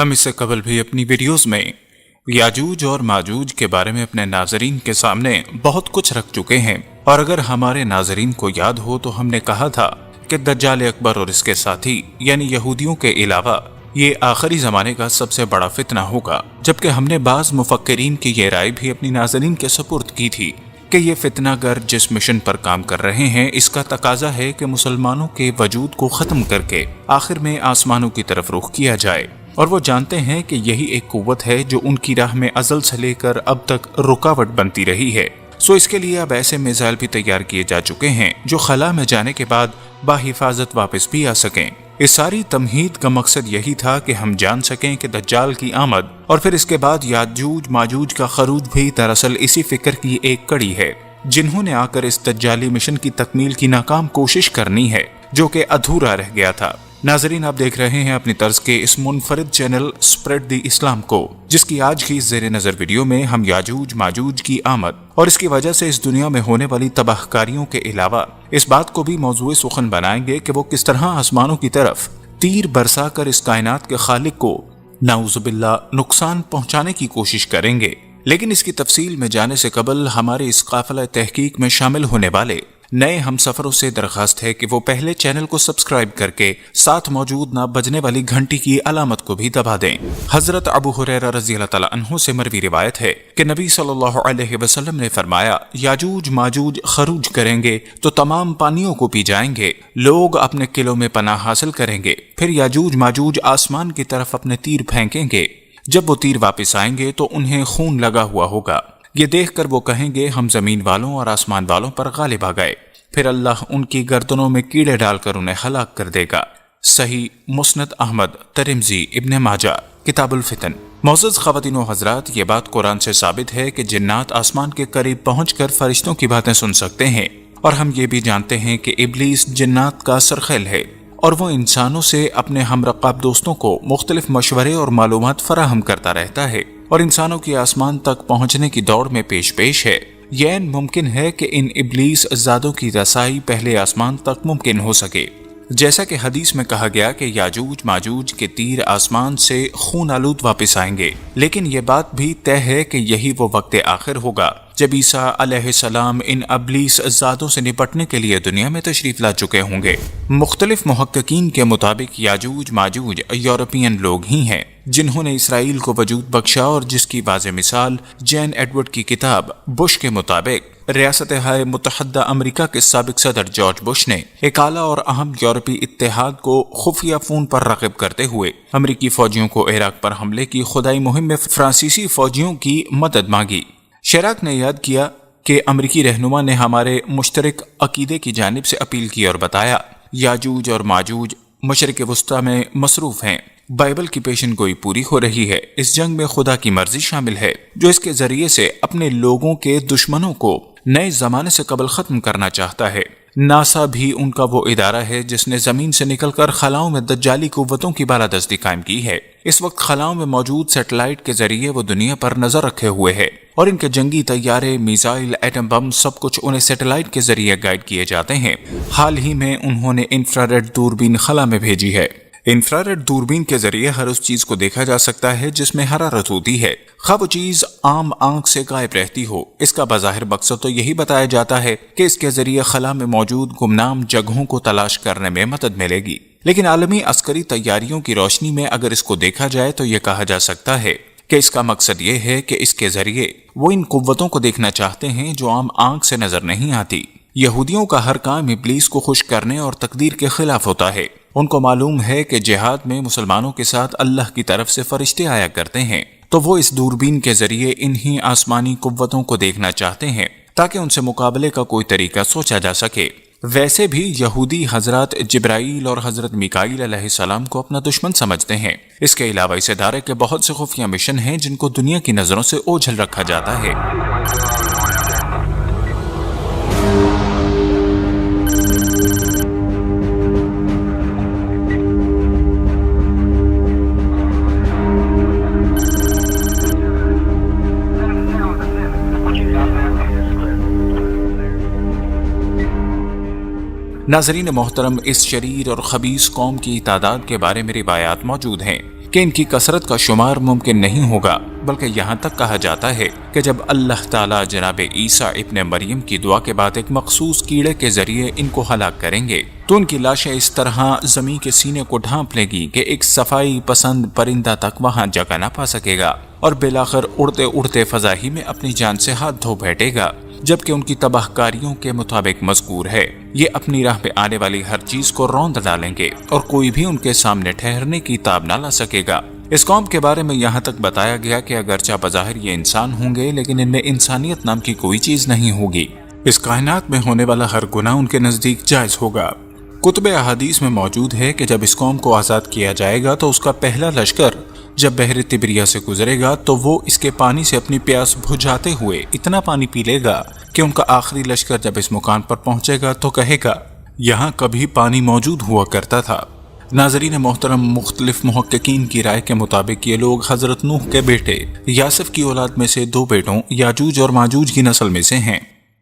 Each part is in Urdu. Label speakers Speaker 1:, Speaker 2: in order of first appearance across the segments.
Speaker 1: ہم اس سے قبل بھی اپنی ویڈیوز میں یاجوج اور ماجوج کے بارے میں اپنے ناظرین کے سامنے بہت کچھ رکھ چکے ہیں، اور اگر ہمارے ناظرین کو یاد ہو تو ہم نے کہا تھا کہ دجال اکبر اور اس کے ساتھی یعنی یہودیوں کے علاوہ یہ آخری زمانے کا سب سے بڑا فتنہ ہوگا، جبکہ ہم نے بعض مفکرین کی یہ رائے بھی اپنی ناظرین کے سپرد کی تھی کہ یہ فتنہ گر جس مشن پر کام کر رہے ہیں اس کا تقاضا ہے کہ مسلمانوں کے وجود کو ختم کر کے آخر میں آسمانوں کی طرف رخ کیا جائے، اور وہ جانتے ہیں کہ یہی ایک قوت ہے جو ان کی راہ میں ازل سے لے کر اب تک رکاوٹ بنتی رہی ہے۔ سو اس کے لیے اب ایسے میزائل بھی تیار کیے جا چکے ہیں جو خلا میں جانے کے بعد باحفاظت واپس بھی آ سکیں۔ اس ساری تمہید کا مقصد یہی تھا کہ ہم جان سکیں کہ دجال کی آمد اور پھر اس کے بعد یاجوج ماجوج کا خروج بھی دراصل اسی فکر کی ایک کڑی ہے، جنہوں نے آ کر اس دجالی مشن کی تکمیل کی ناکام کوشش کرنی ہے جو کہ ادھورا رہ گیا تھا۔ ناظرین، آپ دیکھ رہے ہیں اپنی طرز کے اس منفرد چینل اسپریڈ دی اسلام کو، جس کی آج کی زیر نظر ویڈیو میں ہم یاجوج ماجوج کی آمد اور اس کی وجہ سے اس دنیا میں ہونے والی تباہ کاریوں کے علاوہ اس بات کو بھی موضوع سخن بنائیں گے کہ وہ کس طرح آسمانوں کی طرف تیر برسا کر اس کائنات کے خالق کو نعوذ باللہ نقصان پہنچانے کی کوشش کریں گے۔ لیکن اس کی تفصیل میں جانے سے قبل ہمارے اس قافلہ تحقیق میں شامل ہونے والے نئے ہم سفروں سے درخواست ہے کہ وہ پہلے چینل کو سبسکرائب کر کے ساتھ موجود نہ بجنے والی گھنٹی کی علامت کو بھی دبا دیں۔ حضرت ابو ہریرہ رضی اللہ تعالیٰ عنہ سے مروی روایت ہے کہ نبی صلی اللہ علیہ وسلم نے فرمایا، یاجوج ماجوج خروج کریں گے تو تمام پانیوں کو پی جائیں گے، لوگ اپنے قلعوں میں پناہ حاصل کریں گے، پھر یاجوج ماجوج آسمان کی طرف اپنے تیر پھینکیں گے، جب وہ تیر واپس آئیں گے تو انہیں خون لگا ہوا ہوگا، یہ دیکھ کر وہ کہیں گے ہم زمین والوں اور آسمان والوں پر غالب آ گئے، پھر اللہ ان کی گردنوں میں کیڑے ڈال کر انہیں ہلاک کر دے گا۔ صحیح مسند احمد، ترمذی، ابن ماجہ، کتاب الفتن۔ معزز خواتین و حضرات، یہ بات قرآن سے ثابت ہے کہ جنات آسمان کے قریب پہنچ کر فرشتوں کی باتیں سن سکتے ہیں، اور ہم یہ بھی جانتے ہیں کہ ابلیس جنات کا سرخیل ہے اور وہ انسانوں سے اپنے ہم رقاب دوستوں کو مختلف مشورے اور معلومات فراہم کرتا رہتا ہے، اور انسانوں کی آسمان تک پہنچنے کی دوڑ میں پیش ہے۔ یہ ممکن ہے کہ ان ابلیس زادوں کی رسائی پہلے آسمان تک ممکن ہو سکے، جیسا کہ حدیث میں کہا گیا کہ یاجوج ماجوج کے تیر آسمان سے خون آلود واپس آئیں گے، لیکن یہ بات بھی طے ہے کہ یہی وہ وقت آخر ہوگا جب عیسیٰ علیہ السلام ان ابلیس زادوں سے نپٹنے کے لیے دنیا میں تشریف لا چکے ہوں گے۔ مختلف محققین کے مطابق یاجوج ماجوج یورپین لوگ ہی ہیں جنہوں نے اسرائیل کو وجود بخشا، اور جس کی واضح مثال جین ایڈورڈ کی کتاب بش کے مطابق ریاستہائے متحدہ امریکہ کے سابق صدر جارج بش نے ایک اعلیٰ اور اہم یورپی اتحاد کو خفیہ فون پر راغب کرتے ہوئے امریکی فوجیوں کو عراق پر حملے کی خدائی مہم میں فرانسیسی فوجیوں کی مدد مانگی۔ شیراک نے یاد کیا کہ امریکی رہنما نے ہمارے مشترک عقیدے کی جانب سے اپیل کی اور بتایا، یاجوج اور ماجوج مشرق وسطیٰ میں مصروف ہیں، بائبل کی پیشن گوئی پوری ہو رہی ہے، اس جنگ میں خدا کی مرضی شامل ہے جو اس کے ذریعے سے اپنے لوگوں کے دشمنوں کو نئے زمانے سے قبل ختم کرنا چاہتا ہے۔ ناسا بھی ان کا وہ ادارہ ہے جس نے زمین سے نکل کر خلاؤں میں دجالی قوتوں کی بالادستی قائم کی ہے۔ اس وقت خلاؤں میں موجود سیٹلائٹ کے ذریعے وہ دنیا پر نظر رکھے ہوئے ہے، اور ان کے جنگی طیارے، میزائل، ایٹم بم سب کچھ انہیں سیٹلائٹ کے ذریعے گائیڈ کیے جاتے ہیں۔ حال ہی میں انہوں نے انفراریڈ دوربین خلا میں بھیجی ہے۔ انفراریڈ دوربین کے ذریعے ہر اس چیز کو دیکھا جا سکتا ہے جس میں حرارت ہوتی ہے، خواہ وہ چیز عام آنکھ سے غائب رہتی ہو۔ اس کا بظاہر مقصد تو یہی بتایا جاتا ہے کہ اس کے ذریعے خلا میں موجود گمنام جگہوں کو تلاش کرنے میں مدد ملے گی، لیکن عالمی عسکری تیاریوں کی روشنی میں اگر اس کو دیکھا جائے تو یہ کہا جا سکتا ہے کہ اس کا مقصد یہ ہے کہ اس کے ذریعے وہ ان قوتوں کو دیکھنا چاہتے ہیں جو عام آنکھ سے نظر نہیں آتی۔ یہودیوں کا ہر کام ابلیس کو خوش کرنے اور تقدیر کے خلاف ہوتا ہے۔ ان کو معلوم ہے کہ جہاد میں مسلمانوں کے ساتھ اللہ کی طرف سے فرشتے آیا کرتے ہیں، تو وہ اس دوربین کے ذریعے انہی آسمانی قوتوں کو دیکھنا چاہتے ہیں تاکہ ان سے مقابلے کا کوئی طریقہ سوچا جا سکے۔ ویسے بھی یہودی حضرات جبرائیل اور حضرت میکائیل علیہ السلام کو اپنا دشمن سمجھتے ہیں۔ اس کے علاوہ اس ادارے کے بہت سے خفیہ مشن ہیں جن کو دنیا کی نظروں سے اوجھل رکھا جاتا ہے۔ ناظرین محترم، اس شریر اور خبیث قوم کی تعداد کے بارے میں روایات موجود ہیں کہ ان کی کثرت کا شمار ممکن نہیں ہوگا، بلکہ یہاں تک کہا جاتا ہے کہ جب اللہ تعالیٰ جناب عیسیٰ ابن مریم کی دعا کے بعد ایک مخصوص کیڑے کے ذریعے ان کو ہلاک کریں گے تو ان کی لاشیں اس طرح زمین کے سینے کو ڈھانپ لیں گی کہ ایک صفائی پسند پرندہ تک وہاں جگہ نہ پا سکے گا، اور بالآخر اڑتے اڑتے فضا ہی میں اپنی جان سے ہاتھ دھو بیٹھے گا، جبکہ ان کی تباہ کاریوں کے مطابق مذکور ہے یہ اپنی راہ پہ آنے والی ہر چیز کو روند ڈالیں گے اور کوئی بھی ان کے سامنے ٹھہرنے کی تاب نہ لا سکے گا۔ اس قوم کے بارے میں یہاں تک بتایا گیا کہ اگرچہ بظاہر یہ انسان ہوں گے لیکن ان میں انسانیت نام کی کوئی چیز نہیں ہوگی۔ اس کائنات میں ہونے والا ہر گناہ ان کے نزدیک جائز ہوگا۔ کتب احادیث میں موجود ہے کہ جب اس قوم کو آزاد کیا جائے گا تو اس کا پہلا لشکر جب بحر تبریہ سے گزرے گا تو وہ اس کے پانی سے اپنی پیاس بجھاتے ہوئے اتنا پانی پی لے گا کہ ان کا آخری لشکر جب اس مکان پر پہنچے گا تو کہے گا یہاں کبھی پانی موجود ہوا کرتا تھا۔ ناظرین محترم، مختلف محققین کی رائے کے مطابق یہ لوگ حضرت نوح کے بیٹے یاسف کی اولاد میں سے 2 بیٹوں یاجوج اور ماجوج کی نسل میں سے ہیں،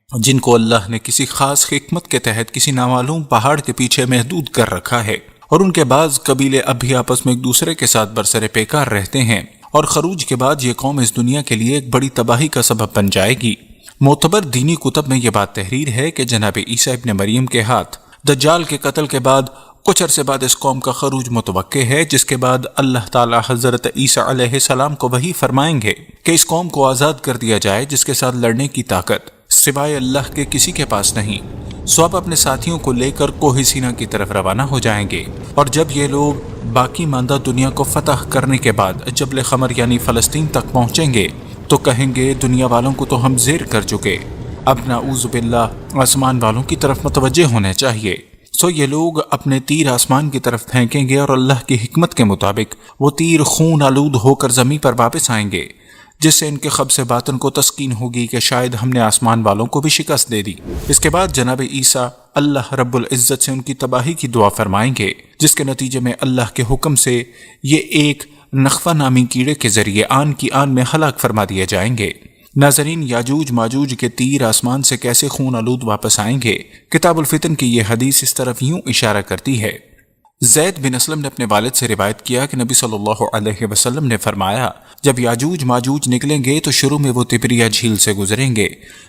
Speaker 1: جن کو اللہ نے کسی خاص حکمت کے تحت کسی نامعلوم پہاڑ کے پیچھے محدود کر رکھا ہے، اور ان کے بعض قبیلے اب بھی آپس میں ایک دوسرے کے ساتھ برسر پیکار رہتے ہیں، اور خروج کے بعد یہ قوم اس دنیا کے لیے ایک بڑی تباہی کا سبب بن جائے گی۔ معتبر دینی کتب میں یہ بات تحریر ہے کہ جناب عیسیٰ ابن مریم کے ہاتھ دجال کے قتل کے بعد کچھ عرصے بعد اس قوم کا خروج متوقع ہے، جس کے بعد اللہ تعالی حضرت عیسیٰ علیہ السلام کو وحی فرمائیں گے کہ اس قوم کو آزاد کر دیا جائے جس کے ساتھ لڑنے کی طاقت سوائے اللہ کے کسی کے پاس نہیں۔ سو آپ اپنے ساتھیوں کو لے کر کوہ سینا کی طرف روانہ ہو جائیں گے، اور جب یہ لوگ باقی ماندہ دنیا کو فتح کرنے کے بعد جبل خمر یعنی فلسطین تک پہنچیں گے تو کہیں گے دنیا والوں کو تو ہم زیر کر چکے، اب نعوذ باللہ آسمان والوں کی طرف متوجہ ہونے چاہیے۔ سو یہ لوگ اپنے تیر آسمان کی طرف پھینکیں گے اور اللہ کی حکمت کے مطابق وہ تیر خون آلود ہو کر زمین پر واپس آئیں گے، جس سے ان کے خبث باطن کو تسکین ہوگی کہ شاید ہم نے آسمان والوں کو بھی شکست دے دی۔ اس کے بعد جناب عیسیٰ اللہ رب العزت سے ان کی تباہی کی دعا فرمائیں گے، جس کے نتیجے میں اللہ کے حکم سے یہ ایک نخوہ نامی کیڑے کے ذریعے آن کی آن میں ہلاک فرما دیے جائیں گے۔ ناظرین، یاجوج ماجوج کے تیر آسمان سے کیسے خون آلود واپس آئیں گے، کتاب الفتن کی یہ حدیث اس طرف یوں اشارہ کرتی ہے۔ زید بن اسلم نے اپنے والد سے روایت کیا کہ نبی صلی اللہ علیہ وسلم نے فرمایا جب یاجوج ماجوج نکلیں گے تو شروع میں وہ تبریہ جھیل سے گزریں گے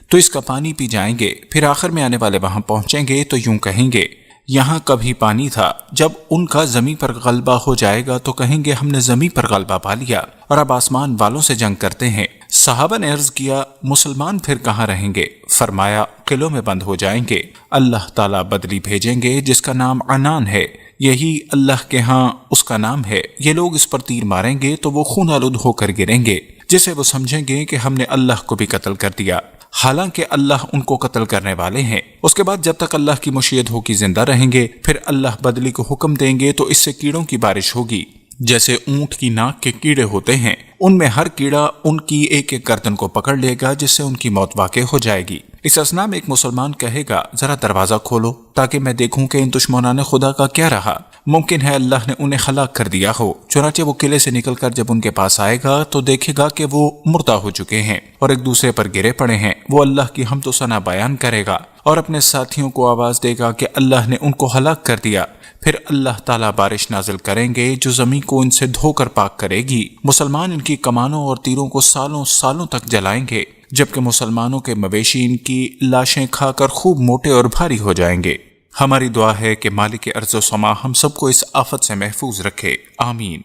Speaker 1: تو اس کا پانی پی جائیں گے، پھر آخر میں آنے والے وہاں پہنچیں گے تو یوں کہیں گے یہاں کبھی پانی تھا۔ جب ان کا زمین پر غلبہ ہو جائے گا تو کہیں گے ہم نے زمین پر غلبہ پا لیا اور اب آسمان والوں سے جنگ کرتے ہیں۔ صحابہ نے عرض کیا مسلمان پھر کہاں رہیں گے؟ فرمایا قلعوں میں بند ہو جائیں گے، اللہ تعالیٰ بدلی بھیجیں گے جس کا نام عنان ہے، یہی اللہ کے ہاں اس کا نام ہے۔ یہ لوگ اس پر تیر ماریں گے تو وہ خون آلود ہو کر گریں گے، جسے وہ سمجھیں گے کہ ہم نے اللہ کو بھی قتل کر دیا، حالانکہ اللہ ان کو قتل کرنے والے ہیں۔ اس کے بعد جب تک اللہ کی مشیت ہو کہ زندہ رہیں گے، پھر اللہ بدلی کو حکم دیں گے تو اس سے کیڑوں کی بارش ہوگی، جیسے اونٹ کی ناک کے کیڑے ہوتے ہیں، ان میں ہر کیڑا ان کی ایک ایک گردن کو پکڑ لے گا جس سے ان کی موت واقع ہو جائے گی۔ اس اثنا میں ایک مسلمان کہے گا ذرا دروازہ کھولو تاکہ میں دیکھوں کہ ان دشمنان خدا کا کیا رہا، ممکن ہے اللہ نے انہیں ہلاک کر دیا ہو۔ چنانچہ وہ قلعے سے نکل کر جب ان کے پاس آئے گا تو دیکھے گا کہ وہ مردہ ہو چکے ہیں اور ایک دوسرے پر گرے پڑے ہیں۔ وہ اللہ کی حمد و ثنا بیان کرے گا اور اپنے ساتھیوں کو آواز دے گا کہ اللہ نے ان کو ہلاک کر دیا۔ پھر اللہ تعالیٰ بارش نازل کریں گے جو زمین کو ان سے دھو کر پاک کرے گی۔ مسلمان ان کی کمانوں اور تیروں کو سالوں سالوں تک جلائیں گے، جبکہ مسلمانوں کے مویشی ان کی لاشیں کھا کر خوب موٹے اور بھاری ہو جائیں گے۔ ہماری دعا ہے کہ مالک ارض و سما ہم سب کو اس آفت سے محفوظ رکھے، آمین۔